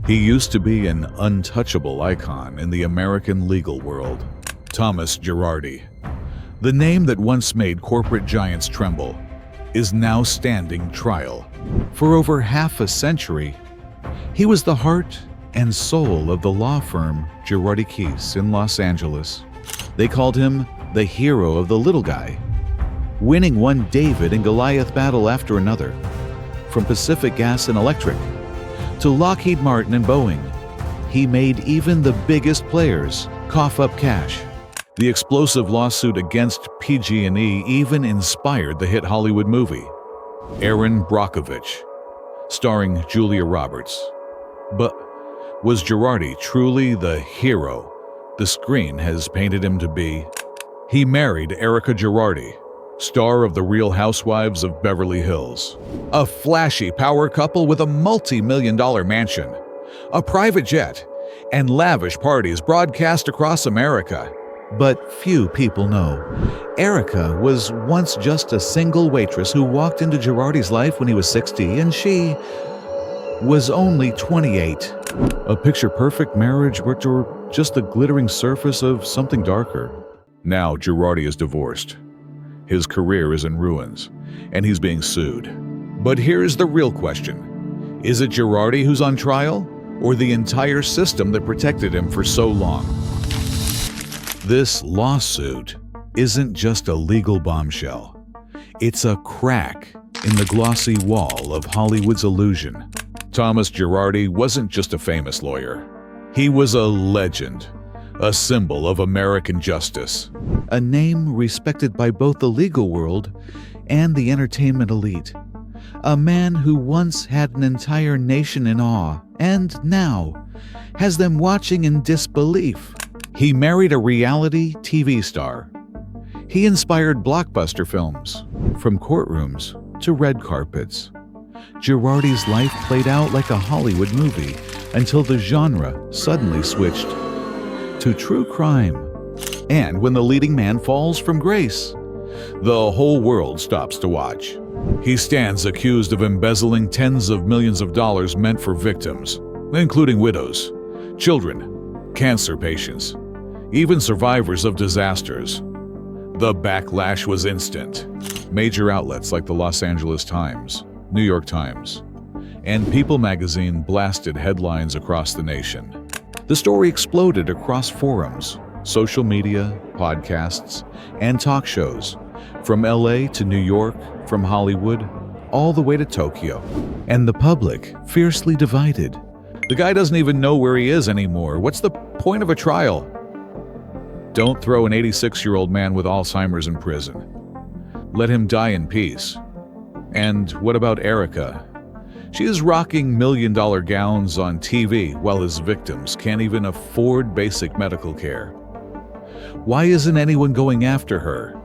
He used to be an untouchable icon in the American legal world. Thomas Girardi, the name that once made corporate giants tremble, is now standing trial. For over half a century, he was the heart and soul of the law firm Girardi Keese in Los Angeles. They called him the hero of the little guy, winning one David and Goliath battle after another. From Pacific Gas and Electric to Lockheed Martin and Boeing, he made even the biggest players cough up cash. The explosive lawsuit against PG&E even inspired the hit Hollywood movie, Erin Brockovich, starring Julia Roberts. But was Girardi truly the hero the screen has painted him to be? He married Erica Girardi, star of The Real Housewives of Beverly Hills. A flashy power couple with a multi-million-dollar mansion, a private jet, and lavish parties broadcast across America. But few people know, Erica was once just a single waitress who walked into Girardi's life when he was 60, and she was only 28. A picture-perfect marriage, or just the glittering surface of something darker? Now Girardi is divorced. His career is in ruins, and he's being sued. But here's the real question. Is it Girardi who's on trial, or the entire system that protected him for so long? This lawsuit isn't just a legal bombshell. It's a crack in the glossy wall of Hollywood's illusion. Thomas Girardi wasn't just a famous lawyer. He was a legend, a symbol of American justice, a name respected by both the legal world and the entertainment elite. A man who once had an entire nation in awe and now has them watching in disbelief. He married a reality TV star. He inspired blockbuster films, from courtrooms to red carpets. Girardi's life played out like a Hollywood movie until the genre suddenly switched to true crime. And when the leading man falls from grace, the whole world stops to watch. He stands accused of embezzling tens of millions of dollars meant for victims, including widows, children, cancer patients, even survivors of disasters. The backlash was instant. Major outlets like the Los Angeles Times, New York Times, and People magazine blasted headlines across the nation. The story exploded across forums, social media, podcasts, and talk shows, from LA to New York, from Hollywood, all the way to Tokyo. And the public fiercely divided. The guy doesn't even know where he is anymore. What's the point of a trial? Don't throw an 86-year-old man with Alzheimer's in prison. Let him die in peace. And what about Erica? She is rocking million-dollar gowns on TV while his victims can't even afford basic medical care. Why isn't anyone going after her?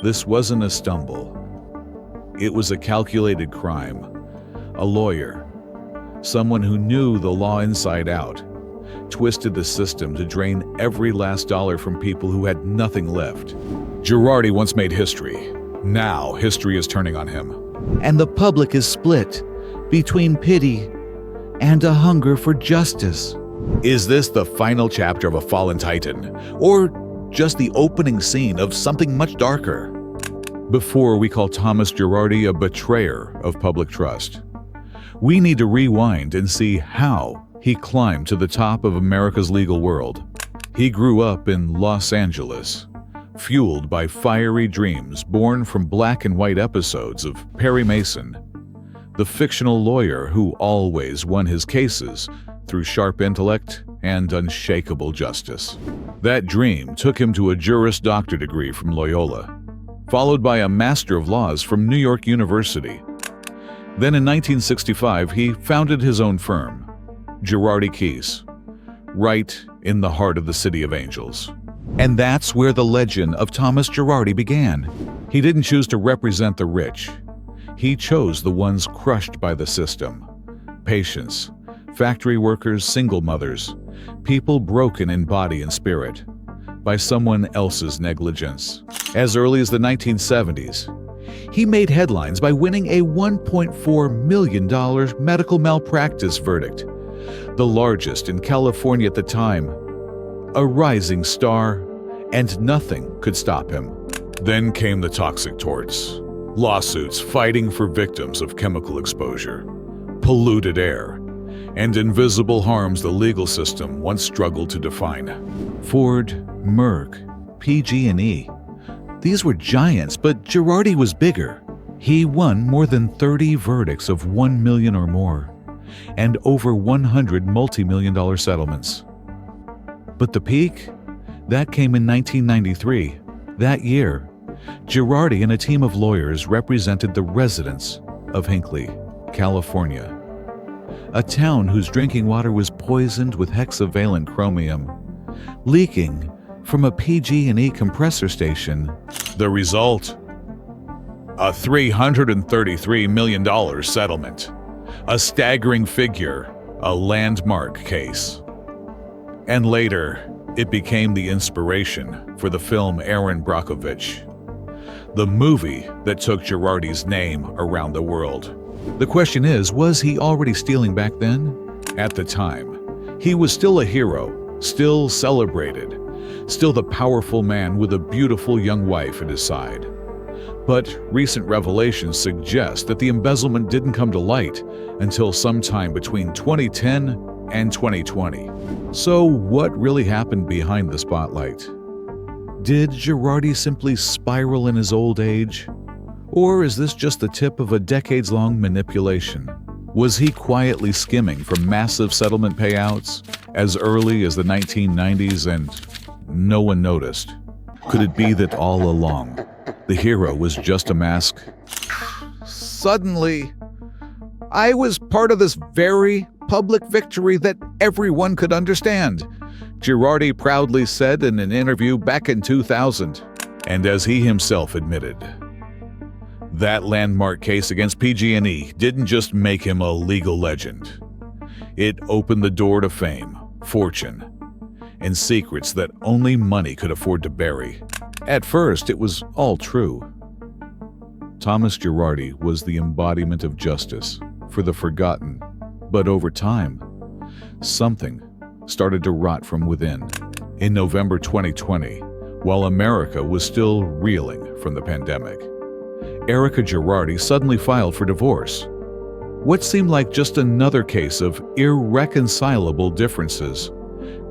This wasn't a stumble. It was a calculated crime. A lawyer, someone who knew the law inside out, twisted the system to drain every last dollar from people who had nothing left. Girardi once made history. Now history is turning on him. And the public is split between pity and a hunger for justice. Is this the final chapter of a fallen titan, or just the opening scene of something much darker? Before we call Thomas Girardi a betrayer of public trust, we need to rewind and see how he climbed to the top of America's legal world. He grew up in Los Angeles, fueled by fiery dreams born from black and white episodes of Perry Mason, the fictional lawyer who always won his cases through sharp intellect and unshakable justice. That dream took him to a Juris Doctor degree from Loyola, followed by a Master of Laws from New York University. Then in 1965, he founded his own firm, Girardi Keese, right in the heart of the City of Angels. And that's where the legend of Thomas Girardi began. He didn't choose to represent the rich. He chose the ones crushed by the system. Patients, factory workers, single mothers, people broken in body and spirit by someone else's negligence. As early as the 1970s, he made headlines by winning a $1.4 million medical malpractice verdict the largest in California at the time, a rising star, and nothing could stop him. Then came the toxic torts, lawsuits fighting for victims of chemical exposure, polluted air, and invisible harms the legal system once struggled to define. Ford, Merck, PG&E. These were giants, but Girardi was bigger. He won more than 30 verdicts of $1 million or more, and over 100 multi-million-dollar settlements. But the peak? That came in 1993. That year, Girardi and a team of lawyers represented the residents of Hinckley, California, a town whose drinking water was poisoned with hexavalent chromium, leaking from a PG&E compressor station. The result? A $333 million settlement, a staggering figure, a landmark case. And later, it became the inspiration for the film Erin Brockovich, the movie that took Girardi's name around the world. The question is, was he already stealing back then? At the time, he was still a hero, still celebrated, still the powerful man with a beautiful young wife at his side. But recent revelations suggest that the embezzlement didn't come to light until sometime between 2010 and 2020. So what really happened behind the spotlight? Did Girardi simply spiral in his old age? Or is this just the tip of a decades-long manipulation? Was he quietly skimming from massive settlement payouts as early as the 1990s and no one noticed? Could it be that all along, the hero was just a mask? Suddenly, I was part of this very public victory that everyone could understand, Girardi proudly said in an interview back in 2000. And as he himself admitted, that landmark case against PG&E didn't just make him a legal legend. It opened the door to fame, fortune, and secrets that only money could afford to bury. At first, it was all true. Thomas Girardi was the embodiment of justice for the forgotten, but over time, something started to rot from within. In November 2020, while America was still reeling from the pandemic, Erica Girardi suddenly filed for divorce. What seemed like just another case of irreconcilable differences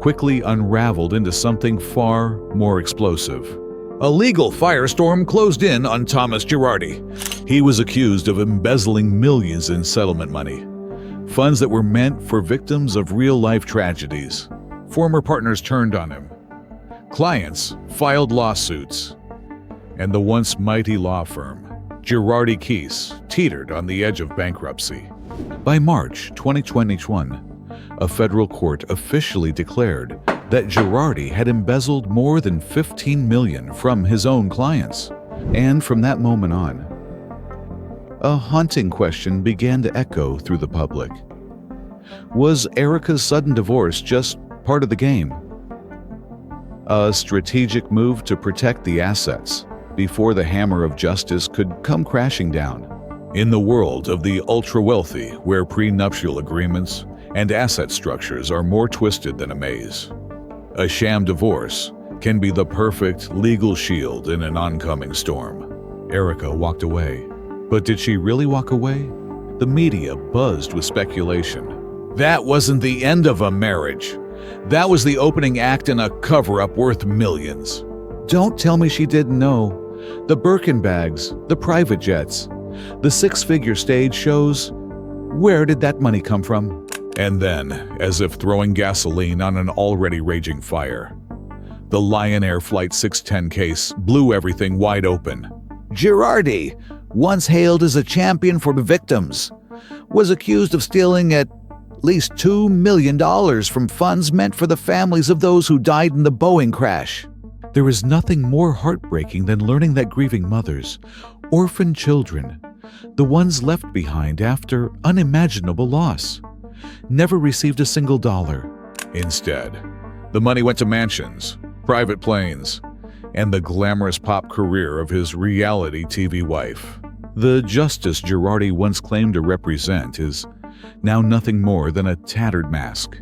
quickly unraveled into something far more explosive. A legal firestorm closed in on Thomas Girardi. He was accused of embezzling millions in settlement money, funds that were meant for victims of real-life tragedies. Former partners turned on him. Clients filed lawsuits. And the once mighty law firm, Girardi Keese, teetered on the edge of bankruptcy. By March 2021, a federal court officially declared that Girardi had embezzled more than $15 million from his own clients. And from that moment on, a haunting question began to echo through the public. Was Erica's sudden divorce just part of the game? A strategic move to protect the assets before the hammer of justice could come crashing down? In the world of the ultra-wealthy, where prenuptial agreements and asset structures are more twisted than a maze, a sham divorce can be the perfect legal shield in an oncoming storm. Erica walked away. But did she really walk away? The media buzzed with speculation. That wasn't the end of a marriage. That was the opening act in a cover-up worth millions. Don't tell me she didn't know. The Birkin bags, the private jets, the six-figure stage shows. Where did that money come from? And then, as if throwing gasoline on an already raging fire, the Lion Air Flight 610 case blew everything wide open. Girardi, once hailed as a champion for the victims, was accused of stealing at least $2 million from funds meant for the families of those who died in the Boeing crash. There is nothing more heartbreaking than learning that grieving mothers, orphan children, the ones left behind after unimaginable loss, never received a single dollar. Instead, the money went to mansions, private planes, and the glamorous pop career of his reality TV wife. The justice Girardi once claimed to represent is now nothing more than a tattered mask,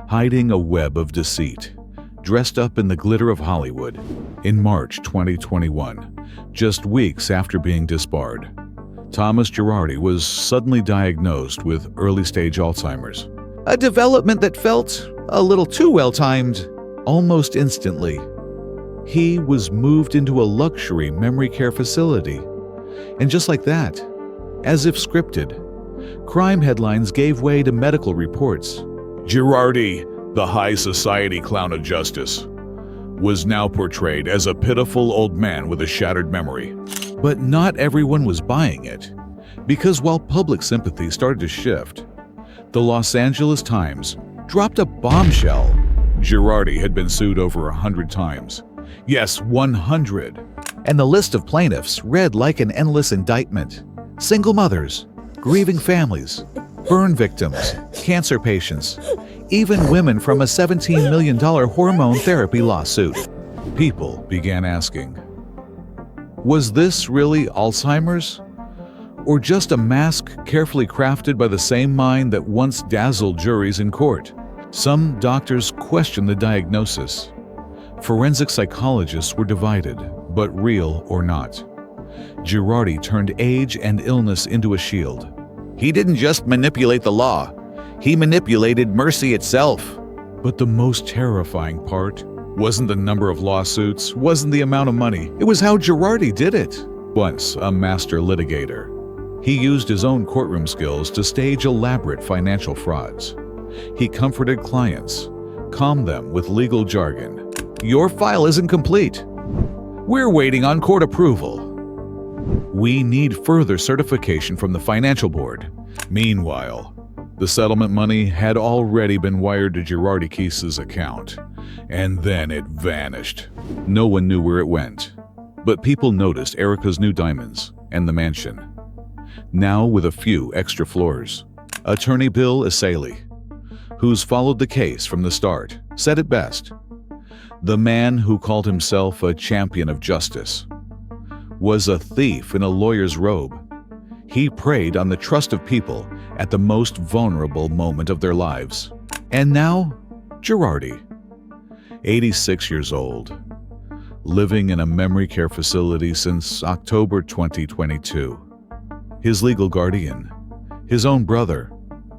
hiding a web of deceit, dressed up in the glitter of Hollywood. In March 2021, just weeks after being disbarred, Thomas Girardi was suddenly diagnosed with early-stage Alzheimer's. A development that felt a little too well-timed. Almost instantly, he was moved into a luxury memory care facility. And just like that, as if scripted, crime headlines gave way to medical reports. Girardi, the high society clown of justice, was now portrayed as a pitiful old man with a shattered memory. But not everyone was buying it, because while public sympathy started to shift, the Los Angeles Times dropped a bombshell. Girardi had been sued over 100 times. Yes, 100. And the list of plaintiffs read like an endless indictment. Single mothers, grieving families, burn victims, cancer patients, even women from a $17 million hormone therapy lawsuit. People began asking, was this really Alzheimer's? Or just a mask carefully crafted by the same mind that once dazzled juries in court? Some doctors questioned the diagnosis. Forensic psychologists were divided, but real or not, Girardi turned age and illness into a shield. He didn't just manipulate the law, he manipulated mercy itself. But the most terrifying part wasn't the number of lawsuits, wasn't the amount of money. It was how Girardi did it. Once a master litigator, he used his own courtroom skills to stage elaborate financial frauds. He comforted clients, calmed them with legal jargon. Your file isn't complete. We're waiting on court approval. We need further certification from the financial board. Meanwhile, the settlement money had already been wired to Girardi Keese's account, and then it vanished. No one knew where it went, but people noticed Erica's new diamonds and the mansion, now with a few extra floors. Attorney Bill Asaley, who's followed the case from the start, said it best. The man who called himself a champion of justice was a thief in a lawyer's robe. He preyed on the trust of people at the most vulnerable moment of their lives. And now, Girardi, 86 years old, living in a memory care facility since October 2022. His legal guardian, his own brother,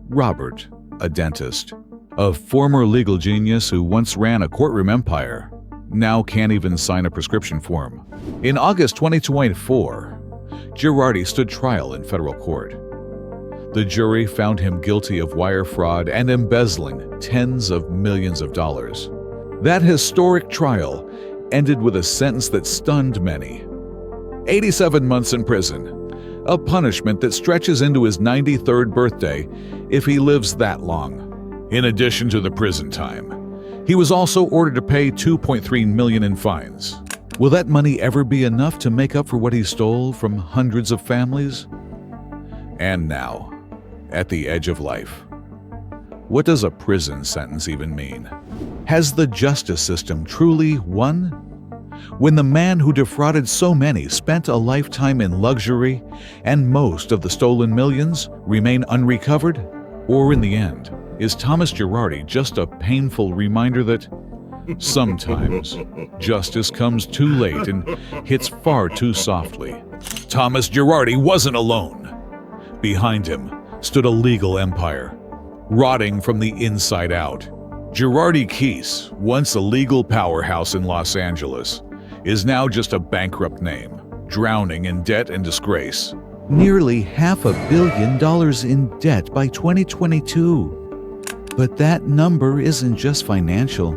Robert, a dentist, a former legal genius who once ran a courtroom empire, now can't even sign a prescription form. In August 2024, Girardi stood trial in federal court. The jury found him guilty of wire fraud and embezzling tens of millions of dollars. That historic trial ended with a sentence that stunned many. 87 months in prison, a punishment that stretches into his 93rd birthday if he lives that long. In addition to the prison time, he was also ordered to pay $2.3 million in fines. Will that money ever be enough to make up for what he stole from hundreds of families? And now, at the edge of life, what does a prison sentence even mean? Has the justice system truly won? When the man who defrauded so many spent a lifetime in luxury and most of the stolen millions remain unrecovered? Or in the end, is Thomas Girardi just a painful reminder that sometimes justice comes too late and hits far too softly? Thomas Girardi wasn't alone. Behind him stood a legal empire, rotting from the inside out. Girardi Keese, once a legal powerhouse in Los Angeles, is now just a bankrupt name, drowning in debt and disgrace. Nearly $500 million in debt by 2022. But that number isn't just financial.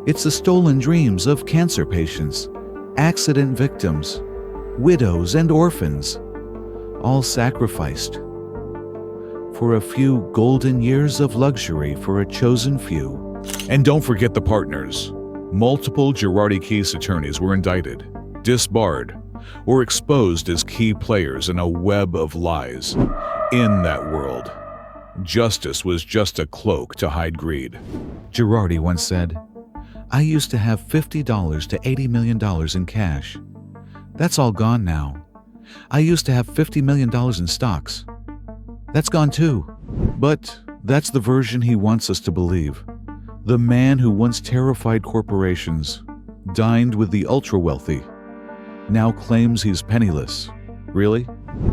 It's the stolen dreams of cancer patients, accident victims, widows and orphans, all sacrificed for a few golden years of luxury for a chosen few. And don't forget the partners. Multiple Girardi Keese attorneys were indicted, disbarred, or exposed as key players in a web of lies. In that world, justice was just a cloak to hide greed. Girardi once said, "I used to have $50 to $80 million in cash. That's all gone now. I used to have $50 million in stocks. That's gone too. But that's the version he wants us to believe. The man who once terrified corporations, dined with the ultra-wealthy, now claims he's penniless. Really?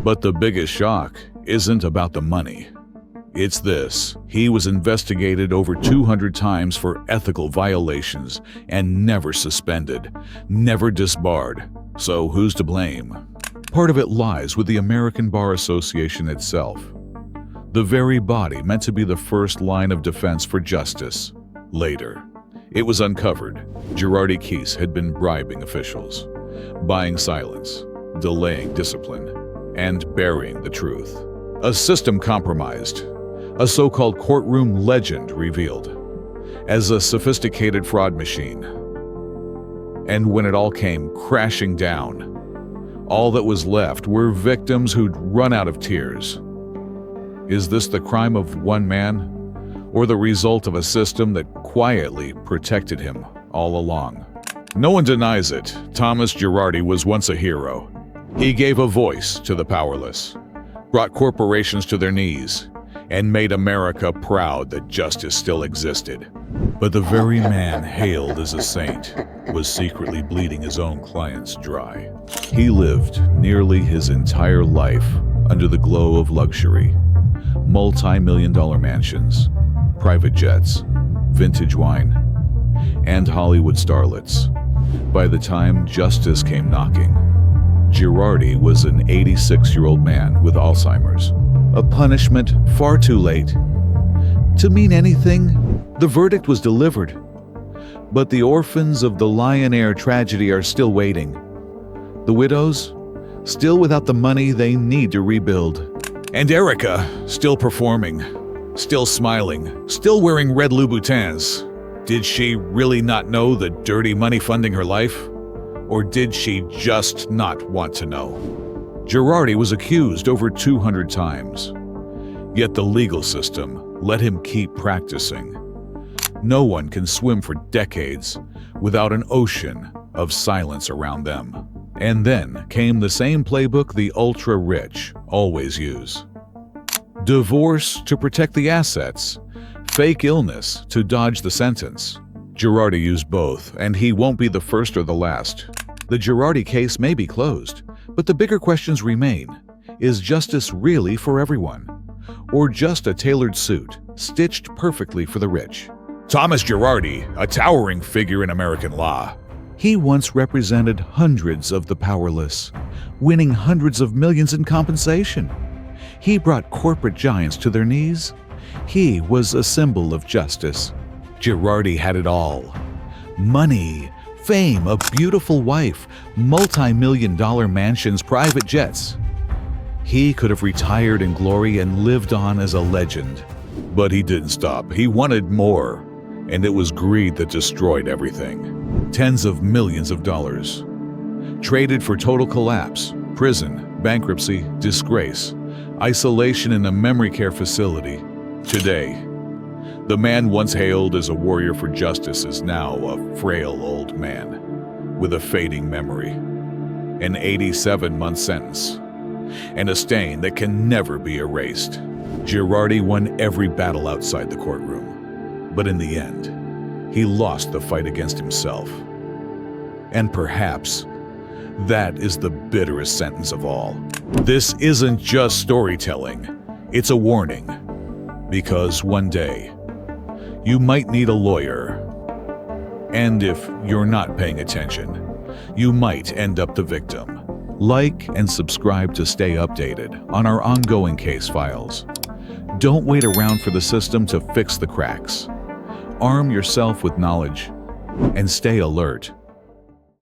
But the biggest shock isn't about the money. It's this: he was investigated over 200 times for ethical violations and never suspended, never disbarred. So who's to blame? Part of it lies with the American Bar Association itself. The very body meant to be the first line of defense for justice. Later, it was uncovered Girardi Keese had been bribing officials, buying silence, delaying discipline, and burying the truth. A system compromised, a so-called courtroom legend revealed, as a sophisticated fraud machine. And when it all came crashing down, all that was left were victims who'd run out of tears. Is this the crime of one man, or the result of a system that quietly protected him all along? No one denies it. Thomas Girardi was once a hero. He gave a voice to the powerless, brought corporations to their knees, and made America proud that justice still existed. But the very man hailed as a saint was secretly bleeding his own clients dry. He lived nearly his entire life under the glow of luxury. Multi-million-dollar mansions, private jets, vintage wine, and Hollywood starlets. By the time justice came knocking, Girardi was an 86-year-old man with Alzheimer's. A punishment far too late to mean anything. The verdict was delivered, but the orphans of the Lion Air tragedy are still waiting. The widows, still without the money they need to rebuild. And Erica, still performing, still smiling, still wearing red Louboutins. Did she really not know the dirty money funding her life? Or did she just not want to know? Girardi was accused over 200 times, yet the legal system let him keep practicing. No one can swim for decades without an ocean of silence around them. And then came the same playbook the ultra-rich always use. Divorce to protect the assets, fake illness to dodge the sentence. Girardi used both, and he won't be the first or the last. The Girardi case may be closed, but the bigger questions remain. Is justice really for everyone? Or just a tailored suit, stitched perfectly for the rich? Thomas Girardi, a towering figure in American law. He once represented hundreds of the powerless, winning hundreds of millions in compensation. He brought corporate giants to their knees. He was a symbol of justice. Girardi had it all. Money, fame, a beautiful wife, multi-million-dollar mansions, private jets. He could have retired in glory and lived on as a legend. But he didn't stop. He wanted more. And it was greed that destroyed everything. Tens of millions of dollars. Traded for total collapse, prison, bankruptcy, disgrace, isolation in a memory care facility. Today, the man once hailed as a warrior for justice is now a frail old man with a fading memory, an 87-month sentence, and a stain that can never be erased. Girardi won every battle outside the courtroom, but in the end, he lost the fight against himself. And perhaps that is the bitterest sentence of all. This isn't just storytelling, it's a warning. Because one day, you might need a lawyer. And if you're not paying attention, you might end up the victim. Like and subscribe to stay updated on our ongoing case files. Don't wait around for the system to fix the cracks. Arm yourself with knowledge and stay alert.